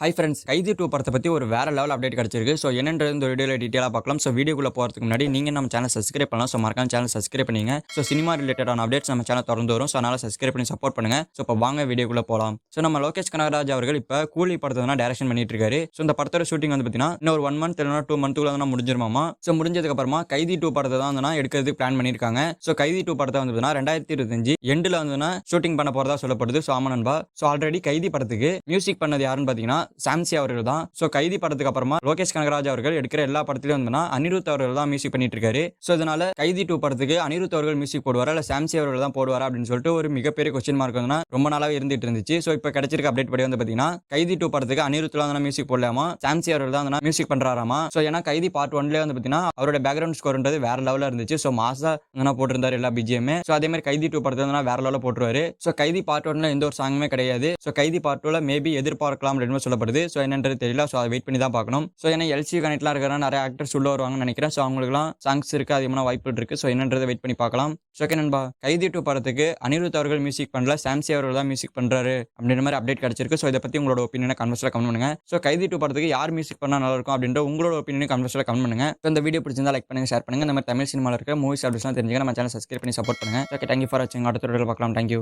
Hi friends, கைதி 2 படத்த பத்தி ஒரு வேற லெவல் அப்டேட் கிடைச்சிருக்கு. ஸோ என்னன்றது இந்த வீடியோல டீடைலா பார்க்கலாம். ஸோ வீடியோக்குள்ள போறதுக்கு முன்னாடி நீங்க நம்ம சேனல் சப்ஸ்கிரைப் பண்ணலாம். ஸோ மறக்காம சேனல் சப்ஸ்கிரைப் பண்ணீங்க. ஸோ சினிமா ரிலேட்டடான அப்டேட்ஸ் நம்ம சேனல் தொடர்ந்து வரும். ஸோ அதனால சப்ஸ்கிரைப் பண்ணி சப்போர்ட் பண்ணுங்க. ஸோ இப்போ வாங்க வீடியோக்குள்ள போலாம். ஸோ நம்ம லோகேஷ் கனகராஜ் அவர்கள் இப்ப கூலி படத்தை தான் டைரக்ஷன் பண்ணிட்டு இருக்காரு. ஸோ இந்த படத்தோட ஷூட்டிங் வந்து பாத்தீங்கன்னா இன்னும் ஒரு 1 மந்த் இல்லைனா 2 மந்த்துக்குள்ள வந்து முடிஞ்சிருமாமா. ஸோ முடிஞ்சதுக்கு அப்புறமா கைதி 2 படத்தை தான் வந்து எடுக்கிறதுக்கு பிளான் பண்ணிருக்காங்க. ஸோ கைதி 2 படத்தை வந்து 2025 எண்டுல வந்து ஷூட்டிங் பண்ண போறதா சொல்லப்படுது. ஸோ ஆமா நண்பா. ஸோ ஆல்ரெடி கைதி படத்துக்கு மியூசிக் பண்ணது யாருன்னு பாத்தீங்கன்னா சாம்சி அவர்கள் தான். சோ கைதி படத்துக்கு அப்புறமா லோகேஷ் கனகராஜ் அவர்கள் எடுக்கிற எல்லா படத்திலயும் வந்து அனிருத் அவர்கள் தான் மியூசிக் பண்ணிட்டு இருக்காரு. சோ இதனால கைதி 2 படத்துக்கு அனிருத் அவர்கள் மியூசிக் போடுவாரா இல்ல சாம்சி அவர்கள் தான் போடுவாரா அப்படின்னு சொல்லிட்டு ஒரு மிகப்பெரிய கொஸ்டின் மார்க் வந்து ரொம்ப நாளாவே இருந்துட்டு இருந்துச்சு. சோ இப்போ கிடைச்சிருக்க அப்டேட் படி வந்து பாத்தீங்கன்னா கைதி 2 படத்துக்கு அனிருத் தான் மியூசிக் போடலாமா, சாம்சி அவர்கள் தான் மியூசிக் பண்றாராமா. சோ ஏன்னா கைதி பார்ட் 1ல வந்து பாத்தீங்கன்னா அவரோட பேக்ரவுண்ட் ஸ்கோர்ன்றது வேற லெவல்ல இருந்துச்சு. சோ மாசா போட்டிருந்தாரு எல்லா பிஜிஎம். சோ அதே மாதிரி கைதி 2 படத்துல வேற லெவல்ல போட்டுருவாரு. சோ கைதி பார்ட் 1ல எந்த ஒரு சாங்குமே கிடையாது. சோ கைதி பார்ட் 2ல மேபி எதிர்பார்க்கலாம் அப்படின்னு சொல்லப்படுது. சோ என்னன்றது தெரியல. சோ அதை வெயிட் பண்ணி தான் பார்க்கணும். சோ ஏன்னா எல்சி கனெக்ட்லாம் இருக்கிற நிறைய ஆக்டர்ஸ் உள்ள வருவாங்கன்னு நினைக்கிறேன். சோ அவங்களுக்குலாம் சாங்ஸ் இருக்கு, அதிகமான வாய்ப்புகள் இருக்கு. சோ என்னன்றதை வெயிட் பண்ணி பார்க்கலாம். சோ ஓகே நண்பா, கைதி 2 படத்துக்கு அனிருத் அவர்கள் மியூசிக் பண்ணல, சாம்சி அவர்கள் தான் மியூசிக் பண்றாரு அப்படின்ற மாதிரி அப்டேட் கிடைச்சிருக்கு. சோ இதை பத்தி உங்களோட ஒப்பீனியனை கமெண்ட்ஸ்ல கமெண்ட் பண்ணுங்க. சோ கைதி 2 படத்துக்கு யார் மியூசிக் பண்ணா நல்லா இருக்கும் அப்படின்ற உங்களோட ஒப்பீனியனை கமெண்ட்ஸ்ல கமெண்ட் பண்ணுங்க. சோ இந்த வீடியோ பிடிச்சிருந்தா லைக் பண்ணுங்க, ஷேர் பண்ணுங்க. இந்த மாதிரி தமிழ் சினிமால இருக்க மூவிஸ் அப்டேட்ஸ்லாம் தெரிஞ்சுக்க நம்ம சேனல் சப்ஸ்கிரைப் பண்ணி சப்போர்ட் பண்ணுங்க. ஓகே, தேங்க்யூ ஃபார் வாட்சிங். அடுத்த வீடியோல பார்க்கலாம். தேங்க்யூ.